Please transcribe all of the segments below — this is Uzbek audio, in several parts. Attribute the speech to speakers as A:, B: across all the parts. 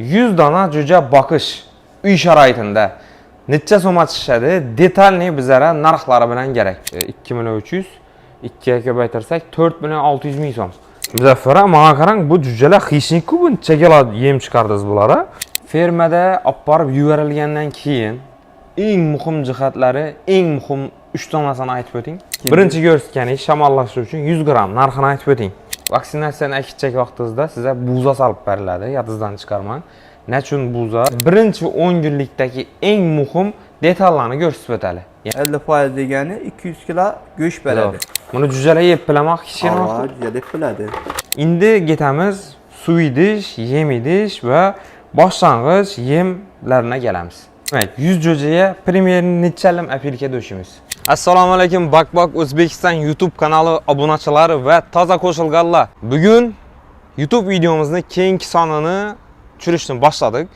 A: 100 dana jo'ja boqish uy sharoitida necha so'mga tushadi? Detalni bizlara narxlari bilan kerak. 2 million 300, 2 ga ko'paytirsak 4 million 600 ming so'm. Muzaffar, menga qarang, bu jo'jalar xishnik-ku, buncha keladi yem chiqardingiz bular. Fermada olib borib yuborilgandan keyin eng muhim jihatlari, eng muhim 3 donasini aytib o'ting. Birinchi ko'rsatganingiz shamollash uchun 100 gram narxini aytib o'ting. Vaksinatsiyani akitchak vaqtingizda sizga buza solib beriladi, yodingizdan chiqarmang. Nechun buza? Birinchi 10 kunlikdagi eng muhim detallarni ko'rsatib o'tadi.
B: 50% degani 200 kilo go'sht beradi.
A: Buni jo'jalar yeb bilamoq kichkina.
B: Ha, jo'jalar yeb biladi.
A: Endi ketamiz suv idish, yem idish va boshlang'ich yemlarga kelamiz. Demak, 100 jo'jaga primerni nechalim apelka do'shimiz. Assalomu alaykum, Bakbak O'zbekiston YouTube kanali obunachilari va toza qo'shilganlar. Bugun YouTube videomizni keyingi sonini tushirishni boshladik.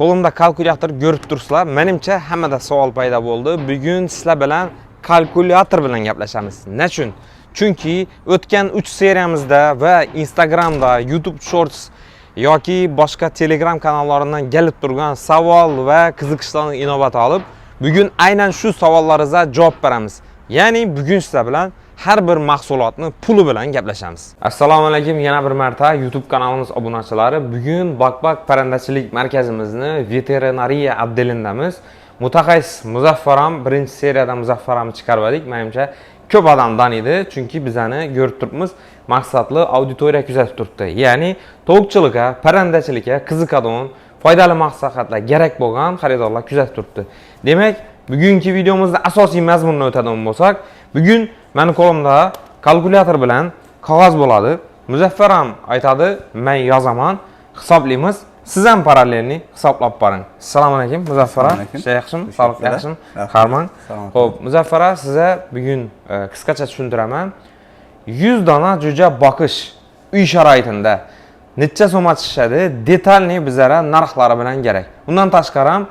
A: Qo'limda kalkulyator ko'rib tursizlar. Menimcha hammada savol paydo bo'ldi. Bugun sizlar bilan kalkulyator bilan gaplashamiz. Nechun? Chunki o'tgan 3 seriyamizda va Instagramda, YouTube Shorts yoki boshqa Telegram kanallaridan kelib turgan savol va qiziqishlarni inobatga olib, bugun aynan shu savollaringizga javob beramiz. Ya'ni bugun sizlar bilan har bir mahsulotni puli bilan gaplashamiz. Assalomu alaykum, yana bir marta YouTube kanalimiz obunachilari. Bugun Bakbak parandachilik markazimizni veterinariya abdelindamiz. Mutaxassis Muzaffaram birinchi seriyada Muzaffaramni chiqardik. Menimcha ko'p odam taniydi, chunki bizani ko'rib turibmiz, maqsadli auditoriya kuzatib turibdi. Ya'ni tovuqchilikka, parandachilikka qiziqadigan, foydali maslahatlar kerak bo'lgan xaridorlar kuzatib turibdi. Demak, bugungi videomizda asosiy mazmunni o'tadigan bo'lsak, bugun meni qo'limda kalkulyator bilan qog'oz bo'ladi. Muzaffaram aytadi, men yozaman, hisoblaymiz. Siz ham parallelni hisoblab boring. Assalomu alaykum Muzaffara. Yaxshimi? Sog'lik yaxshimi? Qarmang. Xo'p, Muzaffara, sizga bugun qisqacha tushuntiraman. 100 dona jo'ja boqish uy sharoitida necha so'mga tushadi? Detalni bizlara narxlari bilan kerak. Undan tashqari ham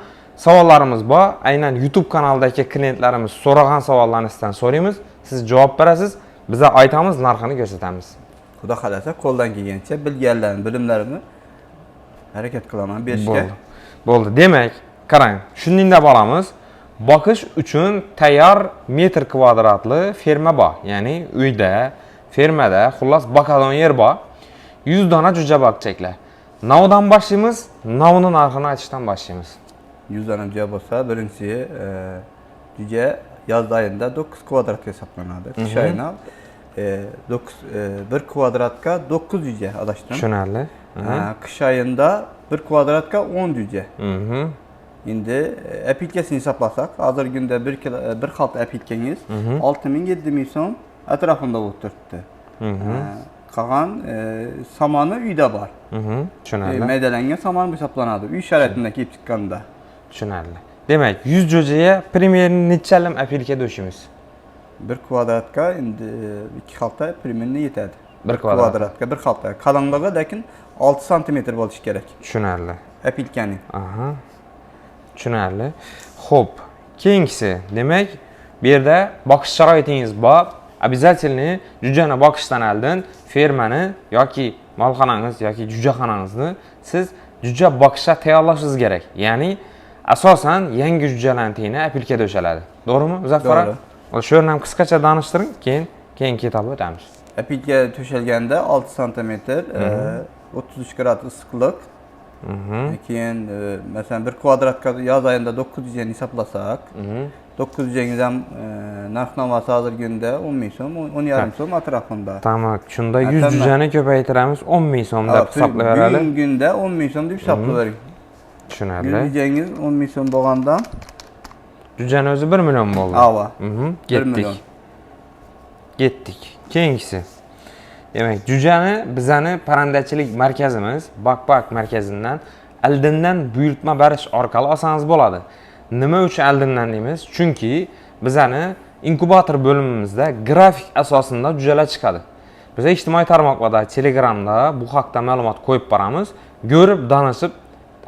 A: savollarimiz bor. Aynan YouTube kanalidagi klientlarimiz so'ragan savollarni sizdan so'raymiz. Siz javob berasiz, biz aytamiz, narxini ko'rsatamiz.
B: Xudo xolasa qo'ldan kelgancha bilganlarim, bilimlarimni harakat qilaman berishga.
A: Bo'ldi. Demak, qarang, shunday deb olamiz. Boqish uchun tayyor metr kvadratli ferma bor. Ya'ni uyda, fermada, xullas boqadigan yer bor. 100 dona jo'ja boqchaklar. Navdan boshlaymiz, navning narxini aytishdan boshlaymiz.
B: 100 dona jo'ja bo'lsa, birinchi jo'ja yoz oyida 9 kvadratga hisoblanadi. Qish oyida 1 kvadratga 9 jo'ja adashdim.
A: Tushunarli.
B: Qish oyida 1 kvadratga 10 jo'ja. Endi apilkasini hisoblasak, hozirgi kunda bir xalta apilkangiz 6000-7000 so'm atrofida o'tiribdi. Qolgan samoni uyda bor.
A: Tushunarli.
B: Maydalangan samon hisoblanadi. Uy sharoitida kelib chiqqanda.
A: Tushunarli. Demak, 100 jo'jaga primerni nechalim apilka do'shimiz?
B: 1 kvadratga endi 2 xalta primerni yetadi.
A: 1 kvadratga
B: 1 xalta. Qalinligi lekin 6 sm bo'lishi kerak.
A: Tushunarli.
B: Apilkaning.
A: Aha. Tushunarli. Xo'p, keyingisi, demak, bu yerda boqish sharoitingiz bor. Обязательно jo'jani boqishdan oldin fermani yoki molxonangiz yoki jo'jaxonangizni siz jo'ja boqishga tayyorlashingiz kerak. Ya'ni asosan yangi jo'jalarni apilka do'shaladi. To'g'rimi, Muzaffar? To'g'ri. Shu yerni ham qisqacha tanishtiring, keyin ketib o'tamiz.
B: Apilka to'shalganda 6 sm, 33 gradus issiqlik. Keyin masalan 1 kvadratga yoz oyida 900 ni hisoblasak, 900 ham narxnomasi hozirgi kunda 10 so'm, 10,5 so'm atrofida.
A: Tamam, shunda 100 jo'jani ko'paytiramiz, 10 so'm deb hisoblayveradi.
B: Bugungi kunda 10 so'm deb hisoblayvering.
A: Tushunarli.
B: Jo'jangiz 10 so'm bo'lganda
A: jo'jani o'zi 1 million bo'ldi.
B: Ava.
A: Ketdik. Keyingisi. Demak, jo'jani bizani parandachilik markazimiz Bakbak markazidan oldindan buyurtma berish orqali olsangiz bo'ladi. Nima uchun oldindan deymiz? Chunki bizani inkubator bo'limimizda grafik asosida jo'jalar chiqadi. Biz ijtimoiy tarmoqlarda, Telegramda bu haqda ma'lumot qo'yib boramiz. Ko'rib, danishib,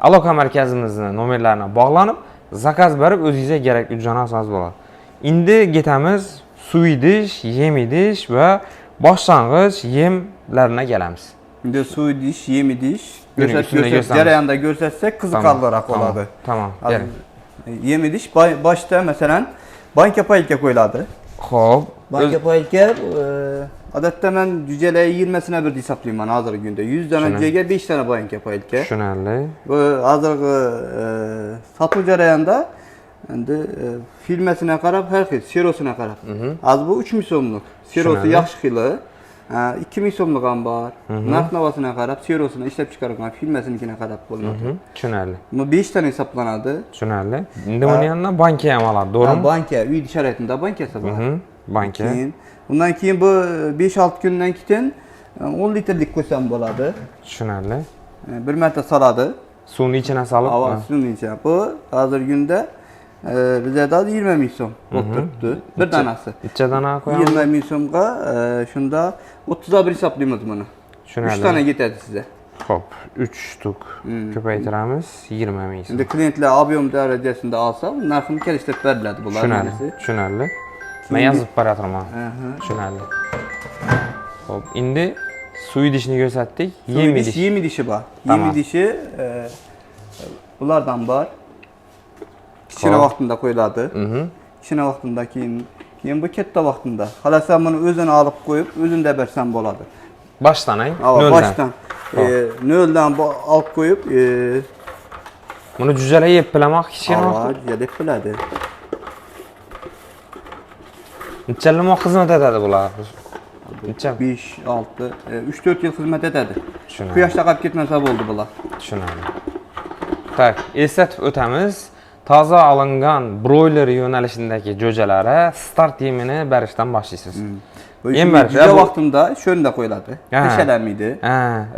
A: aloqa markazimizning nomerlarini bog'lanib, zakaz berib o'zingizga kerakli jo'jani olsangiz bo'ladi. Endi ketamiz suv idish, yem idish va boshlang'ich yemlarga kelamiz.
B: Endi suv idish, yem idish jarayonda ko'rsatsak qiziqarliroq bo'ladi.
A: Tamam.
B: Yem idish boshda masalan banka payga qo'yiladi.
A: Xo'p.
B: Banka payga odatda men jujalar 20 sini bir hisoblayman hozirgi kunda. 100 dona jujaga 5 dona banka payga.
A: Tushunarli.
B: Bu hozirgi sotuv jarayonida endi filmasine qarab har xil, serosine qarab. Az bu 3000 so'mlik. Serosi yaxshi xili. 2000 so'mlik ham bor. Narx-navosine qarab, serosini ishlab chiqargan filmasinikine qarab bo'ladi.
A: Tushunarli.
B: Bu 5 tane hesaplanadi.
A: Tushunarli. Endi buni yanına banka ham oladi, to'g'rimi?
B: Banka, uy sharoitida bankasi bor.
A: Banka.
B: Undan keyin bu 5-6 kundan keyin 10 litrlik qo'ysam bo'ladi.
A: Tushunarli.
B: Bir marta soladi.
A: Suvni ichine solib.
B: Suvni ichine. Bu hozirgi kunda bizda 20 ming so'm bo'lib turibdi. Bir danasi.
A: Bitta dana qo'yamiz.
B: 20 ming so'mga shunda 30 hesaplaymiz buni.
A: Tushunarli.
B: 3 tane ketadi sizga.
A: Xo'p, 3 shtuk ko'paytiramiz 20 ming so'm.
B: Endi klientlar ob'yom darajasida olsa, narxini kelishtirib beriladi bular.
A: Tushunarli. Men yozib baraman. Tushunarli. Xo'p, endi suv idishni ko'rsatdik.
B: Yem idishi bor. Yem idishi bulardan bor. Kichkina vaqtida qo'yiladi. Kichkina vaqtida keyin bu katta vaqtida. Xalasan buni o'zini olib qo'yib, o'zingda bersam bo'ladi.
A: Boshdan,
B: boshdan. Noldan olib qo'yib,
A: buni jujalar yeb bilamoq kichkina vaqt.
B: Jujalar yeb biladi.
A: Nechalarga xizmat etadi bular?
B: 5, 6, 3-4 yil xizmat etadi.
A: Tushunarli.
B: Quyoshda qolib ketmasa bo'ldi bular.
A: Tushunarli. Tak, eslatib o'tamiz. Toza olingan broiler yo'nalishidagi jo'jalari start yemini berishdan boshlaysiz.
B: Juja vaqtida shunda qo'yiladi. Peshalanmaydi.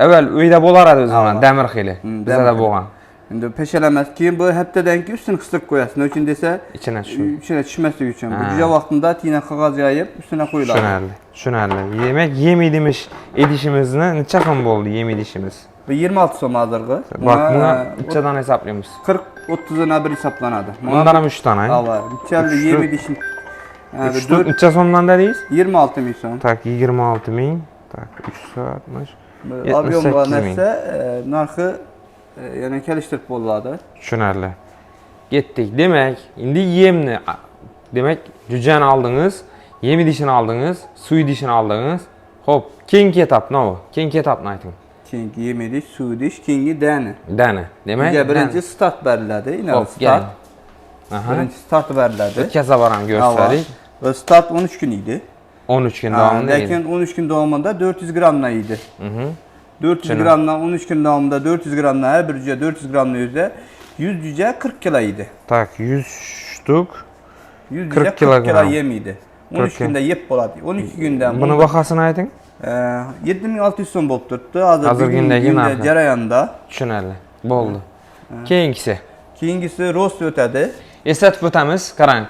A: Avval uyda bo'lar edi o'zimdan damir xili. Bizda bo'lgan.
B: Endi peshalanmas, keyin bu haftadan keyin ustini qistirib qo'yasiz. Nechun desa,
A: ichine
B: tushmasligi uchun. Bu juja vaqtida tina qog'oz yoyib ustuna qo'yiladi.
A: Tushunarli. Demak, yem idishimizni necha xil bo'ldi yem idishimiz?
B: Bu 26 so'm hozirgi.
A: Bak, buni ichadan hesaplaymiz.
B: 40-30 na bir hesaplanadi.
A: Bundan ham 3 dona.
B: Bichali yem idishni.
A: Necha so'mdan dedingiz?
B: 26 ming so'm.
A: Tak, 26 ming. Tak, 360.
B: Ob'yom narsa narxi yana kelishtirib bo'ladi.
A: Tushunarli. Ketdik. Demak, endi yemni, demak, jujani oldingiz, yem idishini oldingiz, suv idishini oldingiz. Xo'p, keyingi etap nima? Keyingi etapni ayting.
B: Keyingi yem idish, suv idish, keyingi dana.
A: Dana. Demak,
B: birinchi start beriladi. Start. Birinchi start beriladi.
A: Kasabaran göstərik.
B: Və start 13 gün idi.
A: 13 gün davamında idi.
B: Lakin 13 gün davamında 400 gramla idi. 400 gramdan 13 gün davamında 400 gramla her bir cüce 400 gramla yüzde 100 cüce 40 kilo idi.
A: Tak 100 ştuk
B: 100 cüce 40 kilo yem idi. 13 günde yep boladı. 12 günden.
A: Bunu bakasını aytın.
B: 7600 so'm bo'lib turibdi.
A: Hozir gündagi narxi
B: jarayonda.
A: Tushunarli. Bo'ldi. Keyingisi.
B: Keyingisi rost o'tadi.
A: Eslatib o'tamiz, qarang.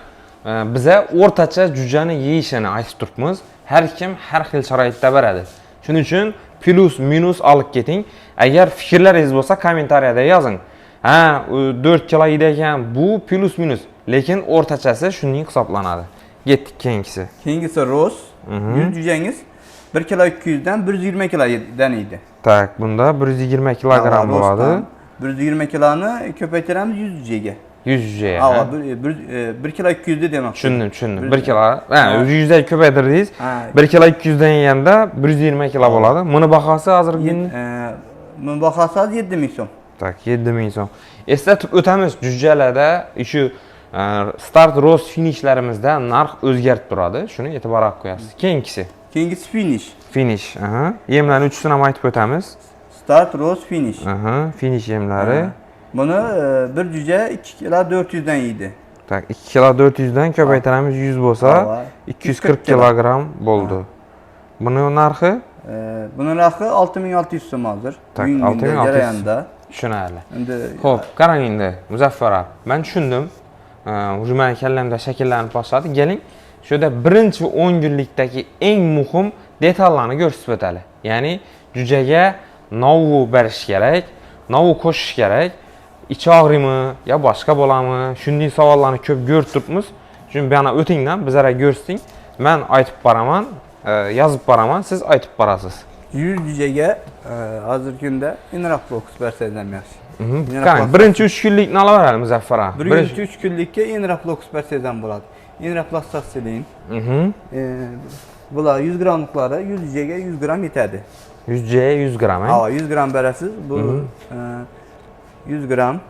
A: Biza o'rtacha jujani yeyishini aytib turibmiz. Har kim har xil sharoitda beradi. Shuning uchun plus minus olib keting. Agar fikrlaringiz bo'lsa kommentariyada yozing. 4 kilo ekan bu plus minus, lekin o'rtachasi shunday hisoblanadi. Ketdik keyingisi.
B: Keyingisi rost. 100 jujangiz 1 kilo 200 dan 120 kilodan edi.
A: Tak, bunda 120 kilogram bo'ladi.
B: 120 kiloni ko'paytiramiz 100 jujaga.
A: 100 jujaga.
B: 1 kilo 200 demak.
A: Tushundim. 1 kilo. 100 ga ko'paytirdingiz. 1 kilo 200 dan yeganda 120 kilo bo'ladi. Buni bahosi hozirgi kunda?
B: Buni bahosi 7000 so'm.
A: Tak, 7000 so'm. Eslatib o'tamiz, jujalarda shu start roast finishlarimizda narx o'zgarib turadi. Shuni e'tiborga qo'yasiz. Keyingisi.
B: Keyingisi finish.
A: Finish, Yemlarni 3sini ham aytib o'tamiz.
B: Start, roast, finish.
A: Finish yemlari.
B: Buni bir juja 2 kilo 400 dan yeydi.
A: Tak, 2 kilo 400 dan ko'paytiramiz 100 bo'lsa 240 kilogram bo'ldi. Buni narxi?
B: Buni narxi 6600 so'm hozir.
A: Tak, 6600. Tushunarli. Xo'p, qarang endi, Muzaffar aka. Men tushundim. Hujumay kallamda shakllanib boshladi. Keling, shuda birinchi 10 kunlikdagi eng muhim detallarni ko'rsatib o'taylik. Ya'ni jujaga novu berish kerak, novu qo'shish kerak. İç ağrımı ya boshqa bo'ladimi? Shunday savollarni ko'p ko'rib turibmiz. Shuning bana o'tingdan bizlarga ko'rsating. Men aytib boraman, yozib boraman, siz aytib borasiz.
B: 100 cücəyə hazır gündə Inraflox bərsədən yaxşı.
A: Qani, birinchi 3 kunlikni olaveradi Muzaffar aka.
B: Birinchi 3 kunlikka Inraflox bərsədən bo'ladi. Inrafloxasilin. Bular 100 gramlıkları 100 cücəyə 100 gram yetədi.
A: 100 cücəyə 100 gram,
B: Ha, 100 gram berəsiz. Bu 100 gram.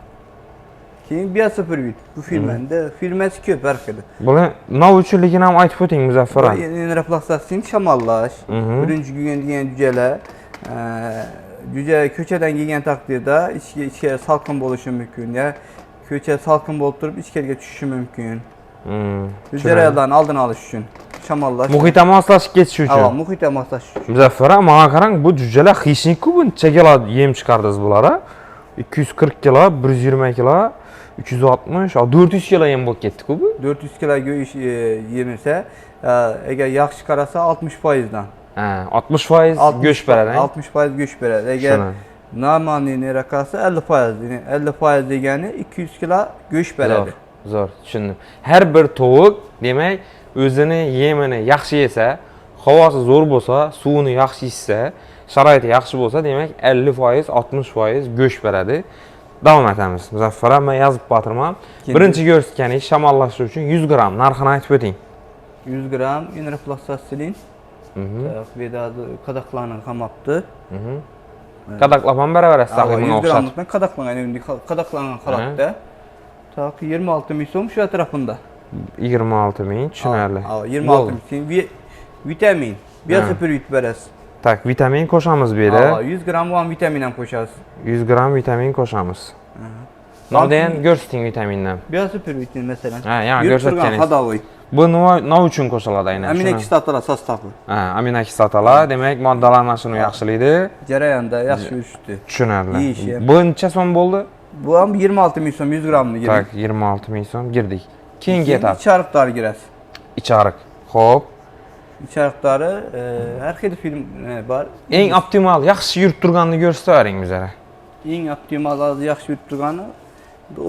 B: Keyin biosopirvit. Bu filmende filməsi köp fərqidir.
A: Bunu nav uchunligini ham aytib o'ting Muzaffar aka.
B: Inrafloxasilin şamallaş. Birinci gün degan cücələr cücə köçədən gələn təqdirdə içkə salqın bo'lishi mumkin. Ya köçə salqın bo'lib turib ichkariga tushishi mumkin. Cücələrdən aldın alış üçün. Şamallaş.
A: Muhitga moslashib ketishi uchun.
B: Ha, muhitga moslashish uchun.
A: Muzaffar aka, mana qarang, bu cücələr xishnik-ku, bu necha kilo yem chiqardingiz bular? 240 kilo, 120 kilo, 360, 400 kilo yem bo'lib ketdi-ku bu.
B: 400 kilo go'sht yemirsə, əgər yaxşı qarasa 60%dan.
A: Ha, 60% go'sht beradi.
B: 60% go'sht beradi. Əgər normal rakası 50%. 50% degani 200 kilo go'sht beradi.
A: Zo'r, tushundim. Har bir tovuq, demak, o'zini yemini yaxshi yesa, havosi zo'r bo'lsa, suvini yaxshi ichsa, sharoiti yaxshi bo'lsa, demak 50%, 60% go'sht beradi. Davom etamiz. Muzaffar aka, men yozib qo'ytirman. Birinchi ko'rsatganingiz shamollash uchun 100 gram narxini aytib o'ting.
B: 100 gram Inrafloxasilin. Vedadi qadaqlarni qamabdi.
A: Qadaqlab ham beraverasiz,
B: sahibiga 100 gramdan qadaqlangan qaroqda. Tak 26 ming so'm shu atrofida.
A: 26 ming, tushunarli.
B: 26 ming. Vitamin, biosopirvit berasiz.
A: Tak, vitamin qo'shamiz bu yerda.
B: 100 gram ham vitamin ham qo'shasiz.
A: 100 gram vitamin qo'shamiz. Navdan ko'rsating vitamindan.
B: Biosopirvitni masalan.
A: Ha, yana ko'rsatganingiz.
B: Hadovoy.
A: Bu nima uchun qo'shiladi aynan?
B: Aminokislotalar sostavi.
A: Ha, aminokislotalar, demak, moddalanishini yaxshilaydi.
B: Jarayonda yaxshi o'sishdi.
A: Tushunarli. Bu necha so'm bo'ldi?
B: Bu ham 26 ming so'm 100 gramni girdik.
A: Tak, 26 ming so'm girdik. Keyingi etap.
B: İçariqlar girasiz.
A: İçariq. Xo'p.
B: İçariqlari har xil film bor.
A: Eng optimal, yaxshi yurib turganini ko'rsatavering bizga.
B: Eng optimal, yaxshi yurib turgani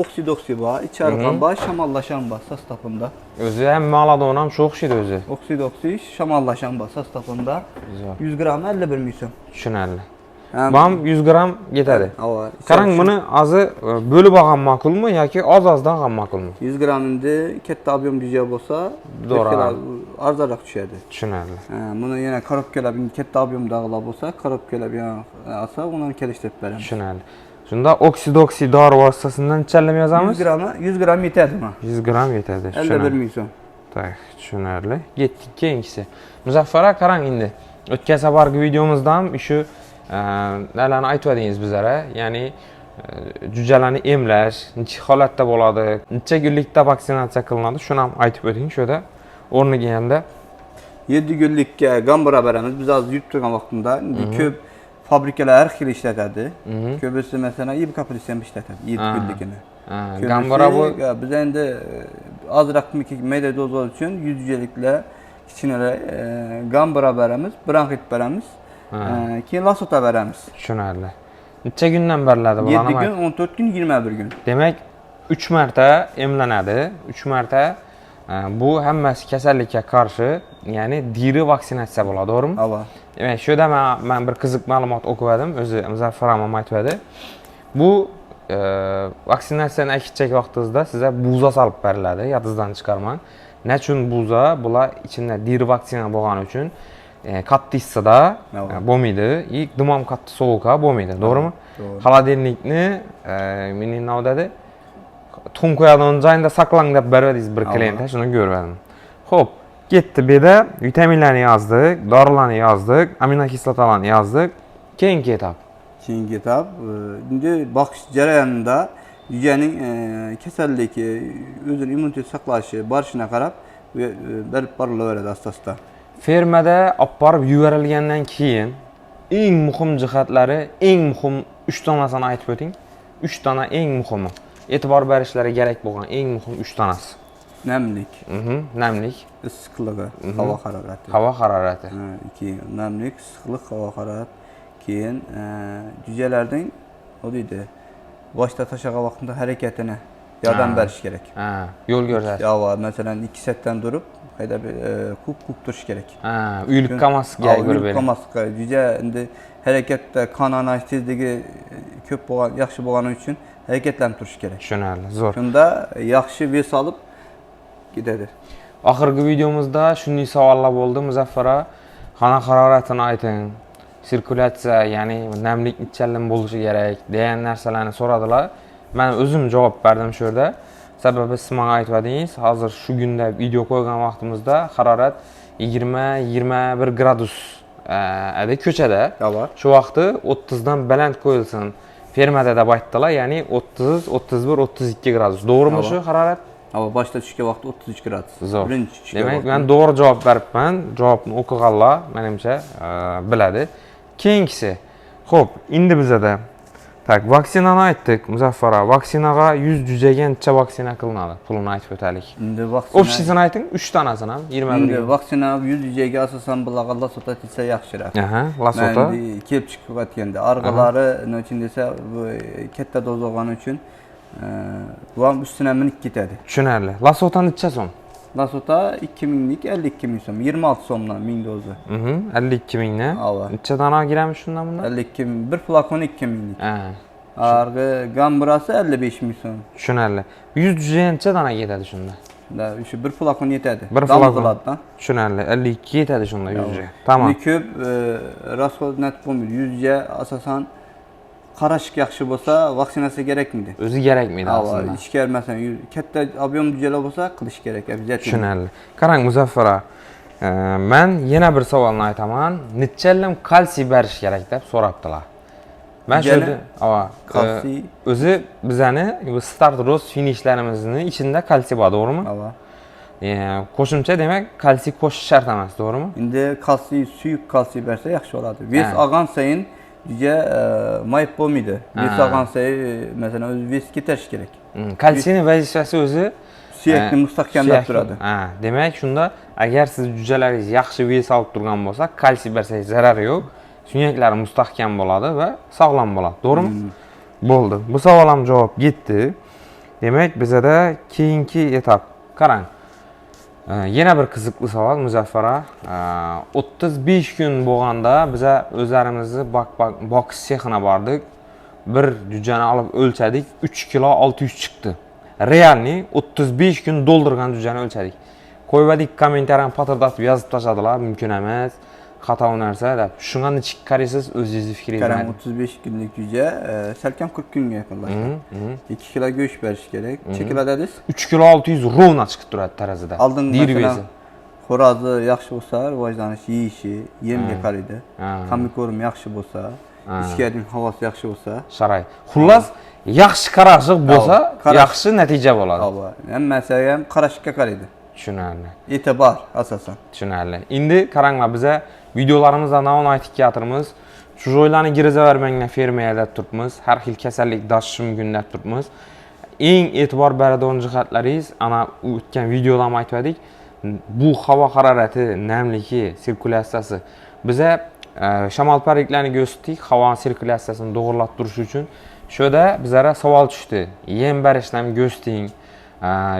B: oksidoksi bor, içariqlar bor, shamollashan bor sostavida.
A: O'zi ham maladon ham shu o'xshaydi o'zi.
B: Oksidoksi, shamollashan bor sostavida. 100 gram 51 ming so'm.
A: Tushunarli. Bam 100 gram yetadi. Qarang, buni hozir bo'lib olgan ma'qulmi yoki oz-ozdan olgan ma'qulmi?
B: 100 gramda katta ob'yem cücə bo'lsa, arzonroq tushadi.
A: Tushunarli.
B: Buni yana korobkalar katta ob'yemdagilar bo'lsa, korobkalar bilan olsa, uni kelishtirib beramiz.
A: Tushunarli. Shunda oksidoksi dori vositasidan nechalarni yozamiz?
B: 100 gram yetadimi?
A: 100 gram yetadi.
B: 51 ming so'm.
A: Tak, tushunarli. Ketdik keyingisi. Muzaffar aka, qarang endi. O'tgan safargi videomizda ham shu nalarni aytdingiz bizlarga, ya'ni cücəlarni emlash, necha holatda bo'ladi, necha kunlikda vaksinatsiya qilinadi, shuni ham aytib o'ting. Shunda o'rniga kelganda
B: 7 kunlikka gambira beramiz. Biz hozir yurib turgan vaqtimda ko'p fabrikalar har xil ishlatadi. Ko'pisi masalan ibkaplis ham ishlatadi 7 kunlikini.
A: Gambira bu
B: biz endi ozroq mayda dozlar uchun 100 cücəliklar kichkinalar gambira beramiz, bronxit beramiz. Keyin lasota beramiz.
A: Tushunarli. Necha kundan beriladi bularni?
B: 7 kun, 14 kun, 21 kun.
A: Demak, 3 marta emlanadi. 3 marta bu hammasi kasallikka qarshi, ya'ni diri vaksinatsiya bo'ladi, to'g'rimi?
B: Ava.
A: Demak, shu yerda men bir qiziq ma'lumot o'qidim, o'zi Muzaffar ham aytdi. Bu vaksinatsiyani aytchak vaqtingizda sizga buza solib beriladi, yodingizdan chiqarmang. Nechun buza? Bular ichida diri vaksina bo'lgani uchun katta hissada bo'lmaydi, dumam katta sovuqqa bo'lmaydi, to'g'rimi? Xolodilnikni mening navdada tuxum qo'yadigan joyida saqlang deb berdingiz bir klientga, shuni ko'rdim. Xo'p, ketdi bu yerda vitaminlarni yozdik, dorilarni yozdik, aminokislotalarni yozdik. Keyingi etap.
B: Keyingi etap, endi boqish jarayonida cücənin kasalligi, o'zini immunitet saqlashi borishina qarab berib borilaveradi asta-asta.
A: Fermada olib borib yuborilgandan keyin eng muhim jihatlari, eng muhim 3 donasini aytib o'ting. 3 dona eng muhimi. E'tibor berishlari kerak bo'lgan eng muhim 3 donasi.
B: Namlik.
A: Namlik,
B: issiqligi, havo harorati.
A: Havo harorati.
B: Keyin namlik, issiqlik, havo harorati. Keyin cücələrdən o deydi, boshda tashlagan vaqtida harakatini yordam berish kerak.
A: Ha, yo'l ko'rsatish.
B: Ya masalan 2 setdan turib, qayda bir kuk turish kerak.
A: Ha, uylik qamasga ko'rib bering.
B: Qamasga juda endi harakatda qon aylash tezligi ko'p bo'lgan, yaxshi bo'lgani uchun harakatlanib turish kerak.
A: Tushunarli, zo'r.
B: Shunda yaxshi ves olib ketadi.
A: Oxirgi videomizda shunday savollar bo'ldi. Muzaffara, xona haroratini ayting. Sirkulyatsiya, ya'ni namlik nechalim bo'lishi kerak degan narsalarni so'radilar. Men o'zim javob berdim shu yerda. Sababi siz menga aytdingiz, hozir shu kunda video qo'ygan vaqtimizda harorat 20-21 gradus edi ko'chada. Shu vaqtda 30 dan baland qo'yilsin. Fermada deb aytdilar, ya'ni 30, 31, 32 gradus. To'g'rimi shu harorat?
B: Boshda tushgan vaqt 33 gradus. Birinchi tushgan.
A: Demak, men to'g'ri javob beribman. Javobni o'qiganlar menimcha biladi. Keyingisi. Xo'p, endi bizada tak vaksinani aytdik. Muzaffara, vaksinaga 100 jujagancha vaksina qilinadi. Pulini aytib o'taylik.
B: Endi vaksina
A: O'pshisini ayting, 3 tanasini ham 21.
B: Endi vaksina 100 jujaga asosan bularga lasota tilsa yaxshiroq.
A: Aha, lasota.
B: Endi kelib chiqib aytganda arg'alari nochin desa bu katta doz olgani uchun bu ham ustidan minib ketadi.
A: Tushunarli. Lasota necha so'm?
B: Lasota 2000lik 52 ming so'm, 26 so'mdan 1000 dozi.
A: 52 mingdan.
B: Ava.
A: Necha dona giramiz shundan bunda?
B: 52 ming, bir flakon 2 minglik.
A: Ha.
B: Arg'i gamburasi 55 ming so'm.
A: Tushunarli. 100 jujagancha dona ketadi shunda.
B: Da, shu bir flakon yetadi.
A: Bir flakon. Tushunarli. 52 yetadi shunda 100 ga. Tamam.
B: Bu ko'p rasxod net bo'lmaydi. 100 ga asosan qarashga yaxshi bo'lsa, vaksinasiya kerakmidi?
A: O'zi kerakmidi aslida.
B: Ishkar masalan katta ob'yom jujalar bo'lsa, qilish kerak обязательно.
A: Tushunarli. Qarang Muzaffara, men yana bir savolni aytaman. Nechalim kalsiy berish kerak deb so'rabdilar. Men shu yerda, kalsiy o'zi bizani bu start roz finishlarimizning ichida kalsiy bor, to'g'rimi? Qo'shimcha demak, kalsiy qo'shish shart emas, to'g'rimi?
B: Endi kalsiy, suyuq kalsiy bersa yaxshi bo'ladi. Ves olgan sayin juda mayib bo'lmaydi. Ves olgan sayin masalan o'zi ves ko'tarish kerak.
A: Kalsiyning vazifasi o'zi
B: suyakni mustahkamlab turadi.
A: Demak, shunda agar siz jujalaringiz yaxshi ves olib turgan bo'lsa, kalsiy bersangiz zarari yo'q. Suyaklari mustahkam bo'ladi va sog'lom bo'ladi, to'g'rimi? Bo'ldi. Bu savol ham javob yetdi. Demak, bizada keyingi etap. Qarang. Yana bir qiziqli savol Muzaffara. 35 kun bo'lganda biz o'zlarimizni boks sexina bordik. Bir jujani olib o'lchadik, 3 kilo 600 chiqdi. Realni 35 kun doldurgan jujani o'lchadik. Qo'yvadik kommentariyani patırdatib yozib tashladilar, mumkin emas, xato narsa deb. Shunga nechik qaraysiz, o'zingizni fikringizni
B: ayting. 35 kunlik juja salkam 40 kunga yaqinlashdi. 2 kilo go'sht berish kerak. Necha kilo dedingiz?
A: 3 kilo 600 rovna chiqib turadi tarazada.
B: Oldin xo'rozi yaxshi bo'lsa, rivojlanish, yeyishi, yemga qaraydi. Qamiko'rim yaxshi bo'lsa, ichkarining havosi yaxshi bo'lsa,
A: sharoit. Xullas, yaxshi qarashiq bo'lsa, yaxshi natija bo'ladi.
B: Hammasi ham qarashga qaraydi.
A: Tushunarli.
B: E'tibor asosan.
A: Tushunarli. Endi qaranglar, biz videolarimizda navon aytib keltiramiz. Shu joylarni girizavermanglar fermada turibmiz. Har xil kasallik dashishi mumkin deb turibmiz. Eng e'tibor beradigan jihatlaringiz ana o'tgan videoda ham aytdik. Bu havo harorati, namligi, sirkulyatsiyasi. Biz shamol pariklarni ko'rsatdik, havo sirkulyatsiyasini to'g'rilab turish uchun. Shunda bizlarga savol tushdi. Yem berishni ko'rsating.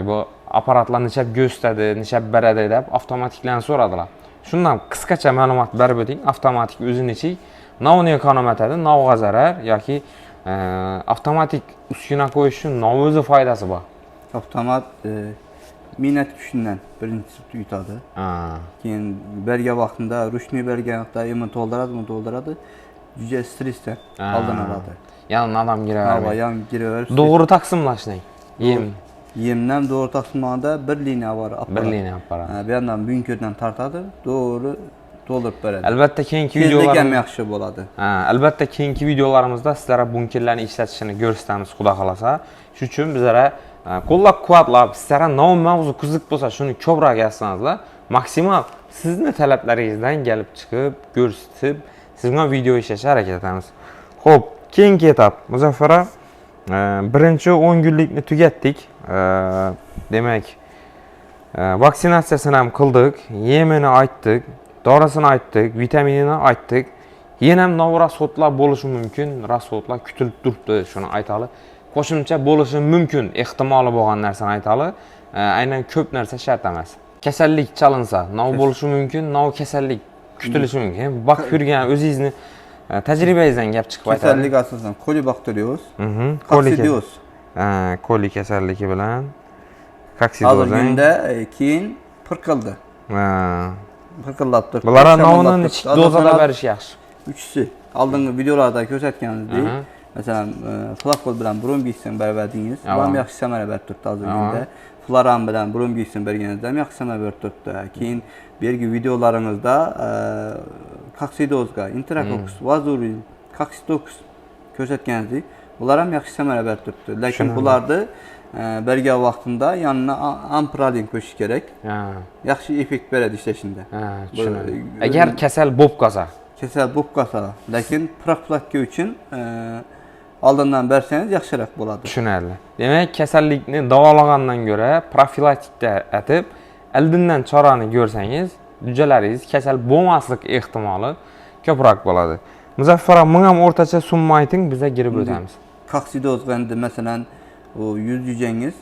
A: Bu apparatlar necha ko'rsatadi, necha beradi deb avtomatiklarni so'radilar. Shundan qisqacha ma'lumot berib o'ting. Avtomatik o'zini navni ekonomatadi, navga zarar yoki avtomatik uskuna qo'yish uchun nav o'zi foydasi bor.
B: Avtomat minat kuchidan birinchi yutadi. Keyin bergan vaqtida rushni bergan vaqtda uni to'ldiradi. Juda stressdan oldin oladi.
A: Ya'ni adam giraveradi.
B: Ya'ni giraveradi.
A: To'g'ri taqsimlashning.
B: Yemdan to'g'ri taqsimlaganda bir liniya bor.
A: Bir liniya apparat.
B: Bu yerdan bunkerdan tortadi, to'g'ri to'ldirib beradi.
A: Albatta keyingi videolar
B: ham yaxshi bo'ladi.
A: Albatta keyingi videolarimizda sizlarga bunkerlarni ishlatishini ko'rsatamiz, xudo xolasa. Shuning uchun bizlarga qo'llab-quvvatlab, sizlarga nov mavzu qiziq bo'lsa, shuni ko'proq yozsangizlar, maksimal sizning talablaringizdan kelib chiqib, ko'rsatib, siz bilan video ishlashga harakat etamiz. Xo'p, keyingi etap. Muzaffara, birinchi 10 kunlikni tugatdik. Demak, vaksinatsiyasini ham qildik, yemini aytdik, dorisini aytdik, vitaminini aytdik. Yana ham nov rasxodlar bo'lishi mumkin, rasxodlar kutilib turibdi, shuni aytaylik. qo'shimcha bo'lishi mumkin ehtimoli bo'lgan narsani aytali. Aynan ko'p narsa shart emas. Kasallik chalinsa, nov bo'lishi mumkin, nov kasallik kutilishi mumkin. Bakib yurgan o'zingizni tajribangizdan gap chiqib aytadi.
B: Kasallik asosan kolibakterioz,
A: Koli
B: koksidioz.
A: koli kasalligi bilan
B: Hozirgi
A: koksidioz.
B: kunda keyin pirqildi. Pirqillab turibdi.
A: Bular novni ichki dozada berish yaxshi.
B: Uchisi oldingi videolarda ko'rsatganimizdek, masalan, flakol bilan brombiksin berverdingiz, bu ham yaxshi samara berib turibdi hozirgi kunda. Floran bilan brombiksin berganingizda ham yaxshi samara berib turibdi. Keyin bergi videolaringizda koksidozga, interkokus, vazuril, koksidokus ko'rsatganingizdek, bular ham yaxshi samara berib turibdi. Lekin bularni bergan vaqtida yanına ampralin qo'shish kerak. Yaxshi effekt beradi ishlashingda.
A: Tushunarli. Agar kasal bo'lib qolsa, lekin profilaktika uchun oldindan bersangiz yaxshiroq bo'ladi. Tushunarli. Demak, kasallikni davolagandan ko'ra profilaktika atib, oldindan chorani ko'rsangiz, jujalaringiz kasal bo'lmaslik ehtimoli ko'proq bo'ladi. Muzaffar aka, men ham o'rtacha summa ayting, biz girib o'tamiz.
B: Koksidozga endi masalan, o 100 cüceniz,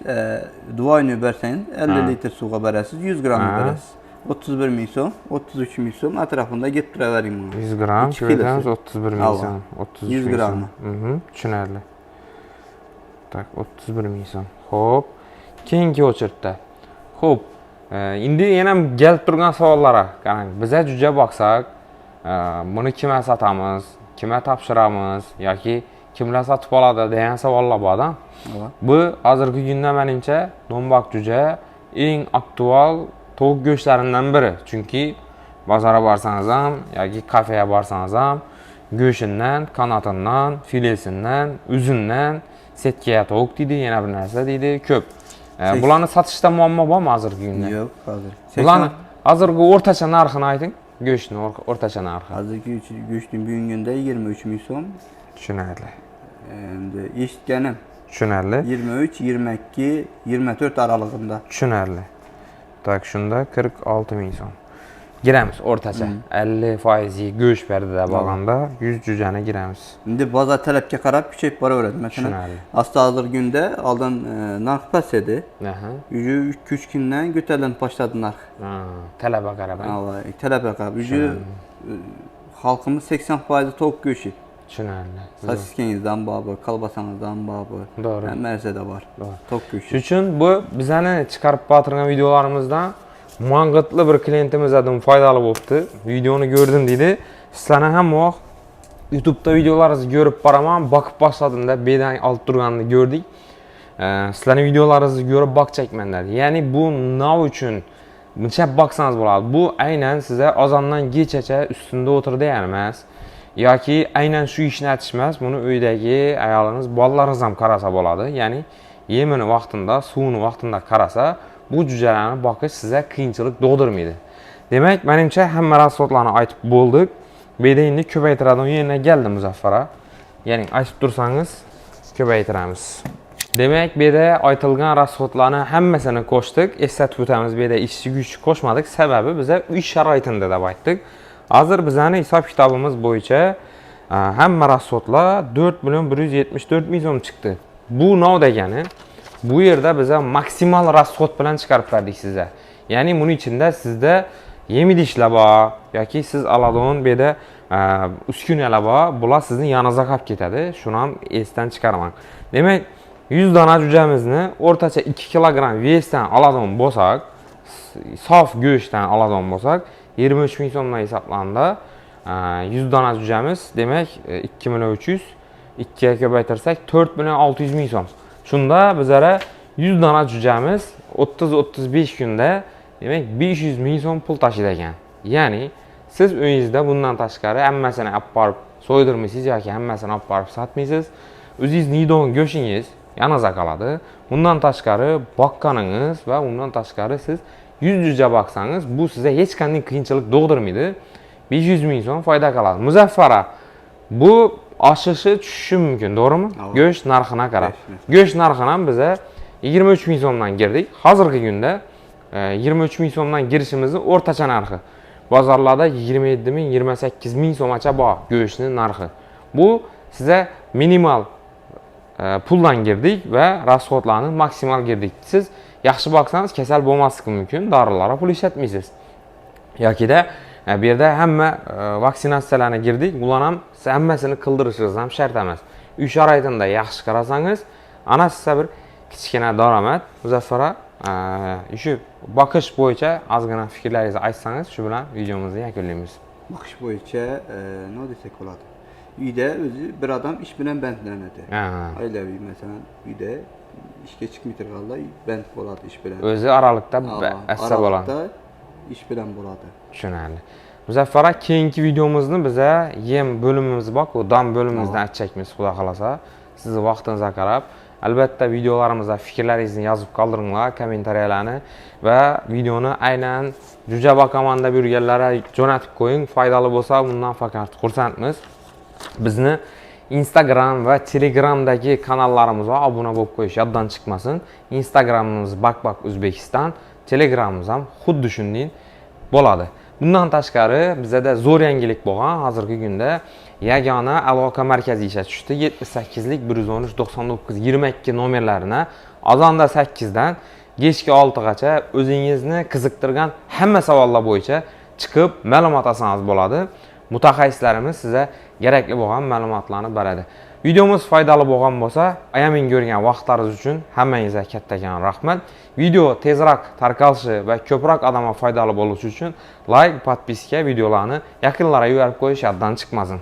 B: duayını verseniz 50 litre suğa beresiz, 100 gram beresiz. 31 ming so'm, 33 ming so'm atrofida gettiravering buni.
A: 100 gram ko'rsangiz 31 ming so'm, 33
B: 100 gram.
A: Tushunarli. Tak, 31 ming so'm. Xo'p, keyingi o'chirtda. Xo'p, endi yana kelib turgan savollarga qarang. Biza juja boqsak, buni kimga sotamiz, kimga topshiramiz yoki kimlar sotib oladi degan savollar bor-da. Bu hozirgi kunda menimcha Donbak juja eng aktual tovuq go'shtlaridan biri. Chunki bozorga borsangiz ham yoki kafega borsangiz ham go'shidan, qanotidan, filesidan, uzundan setkiya tovuq deydi, yana bir narsa deydi, ko'p. Bularni sotishda muammo bormi hozirgi kunda?
B: Yo'q, hozir.
A: Bularni hozirgi o'rtacha narxini ayting. Go'shtning o'rtacha narxi.
B: Hozirgi go'shtning bugungunda 23 ming so'm.
A: Tushunarli.
B: Endi eshitganim
A: tushunarli.
B: 23, 22, 24 aralığında.
A: Tushunarli. Tak, shunda 46 ming so'm. Giramiz o'rtacha. 50% go'sht perdada bo'lganda 100 jujani giramiz.
B: Endi bozor talabga qarab kuchayib boraveradi. Masalan, hozirgi kunda oldin narx past edi. 2-3 kundan ko'tarilib boshladi narx.
A: Talabga qarab.
B: Talabga qarab. Xalqimiz 80% tovuq go'shti.
A: Tushunarli.
B: Sosiskangizdan bor, kolbasanızdan bor.
A: Doğru.
B: Hamma da var. Tovuq go'shti.
A: Shuning uchun bu bizani chiqarib bortirgan videolarimizdan mang'itli bir klientimizdan foydali bo'libdi. Videoni ko'rdim deydi. Sizlarni ham YouTube'da videolaringizni ko'rib boraman, boqib boshladim-da, bedan olib turganini ko'rdik. Sizlarning videolaringizni ko'rib boqchakman dedi. Ya'ni bu nima uchun buncha boqsangiz bo'ladi. Bu aynan size ozondan kechacha ustunda o'tirdi emas. Yoki aynan shu ishni atishmas, buni uydagi ayoliniz, bolalaringiz ham qarasa bo'ladi. Ya'ni yemini vaqtida, suvini vaqtida qarasa, bu jujalarni boqish sizga qiyinchilik tug'dirmaydi. Demak, menimcha hamma rasxodlarni aytib bo'ldik. Bu yerda endi ko'paytiradigan yerga keldi Muzaffara. Ya'ni aytib tursangiz, ko'paytiramiz. Demak, bu yerda aytilgan rasxodlarni hammasini qo'shdik. Eslatib o'tamiz, bu yerda ishchi kuch qo'shmadik. Sababi biza uy sharoitida deb aytdik. Hozir bizning hisob kitobimiz bo'yicha hamma rasxodlar 4 million 174 ming so'm chiqdi. Bu nov degani, bu yerda biza maksimal rasxod bilan chiqarib berdik sizga. Ya'ni buning ichida sizda yem idishlar bor yoki siz oladigan bu yerda uskunalar bor. Bular sizni yaningizga qolib ketadi. Shuni ham esdan chiqarmang. Demak, 100 dona jujamizni o'rtacha 2 kilogram vesdan oladigan bo'lsak, sof go'shtdan oladigan bo'lsak, 23 ming so'mdan hisoblanganda 100 dona jujamiz, demak 2 million 300, 2 ga ko'paytirsak 4 million 600 ming so'm. Shunda bizlara 100 dona jujamiz 30-35 kunda demak 500 ming so'm pul tashiydi ekan. Ya'ni siz uyingizda bundan tashqari hammasini olib borib so'ydirmaysiz yoki hammasini olib borib sotmaysiz. O'zingiz niydogan go'shingiz yaningizga qoladi. Bundan tashqari boqqaningiz va undan tashqari siz 100 juja baksangiz, bu size hech qanday qiyinchilik tug'dirmaydi. 500 ming so'm foyda qiladi. Muzaffara, bu oshishi tushishi mumkin, to'g'rimi? Go'sht narxina qarab. Go'sht narxini ham biza 23 ming so'mdan girdik. Hozirgi kunda 23 ming so'mdan girishimizning o'rtacha narxi. Bozorlarda 27 ming, 28 ming so'mgacha bor go'shtning narxi. Bu size minimal puldan girdik və rasxodlarni maksimal girdik. Siz yaxşı baxsanız kasal bo'lmasligi mumkin, dorilarga pul ishlatmaysiz. Yoki da bu yerda hamma vaksinatsiyalarga girdik, ular ham hammasini qildirishingiz ham shart emas. Uy sharoitida yaxshi qarasangiz, ana sizga bir kichkina daromad, Muzaffar shu baqish bo'yicha ozgina fikrlaringizni aytsangiz, shu bilan videomizni yakunlaymiz.
B: Bakış bo'yicha nima desak bo'ladi? Uyda o'zi bir adam ish bilan bandlanadi. Oilaviy masalan, uyda ishga chiqmay turganda band bo'ladi ish bilan.
A: O'zi aralıqda assa bo'ladi.
B: Aralıqda ish bilan bo'ladi.
A: Tushunarli. Muzaffar aka, keyingi videomizni biza yem bo'limimiz bor-ku, dam bo'limimizdan aytchakmiz, xudo xolasa. Sizni vaqtingizga qarab, albatta videolarimizda fikrlaringizni yozib qoldiringlar, kommentariyalarni va videoni aynan juja boqaman deb yurganlar jo'natib qo'ying. Foydali bo'lsa, bundan faqat xursandmiz. Bizni Instagram va Telegramdagi kanallarimizga obuna bo'lib qo'yish yoddan chiqmasin. Instagramimiz Bakbak O'zbekiston, Telegramimiz ham xuddi shunday bo'ladi. Bundan tashqari bizda zo'r yangilik bo'lgan. Hozirgi kunda yagona aloqa markazi ishga tushdi. 78lik 113 99 22 nomerlarini azonda 8 dan kechki 6 gacha o'zingizni qiziqtirgan hamma savollar bo'yicha chiqib ma'lumot olsangiz bo'ladi. Mutaxassislarimiz sizga kerakli bo'lgan ma'lumotlarni beradi. Videomiz foydali bo'lgan bo'lsa, ayamin ko'rgan vaqtlaringiz uchun hammangizga kattagan rahmat. Video tezroq tarqalishi va ko'proq odamga foydali bo'lishi uchun like, podpiska, videolarni yaqinlarga yo'yib qo'yish yoddan chiqmasin.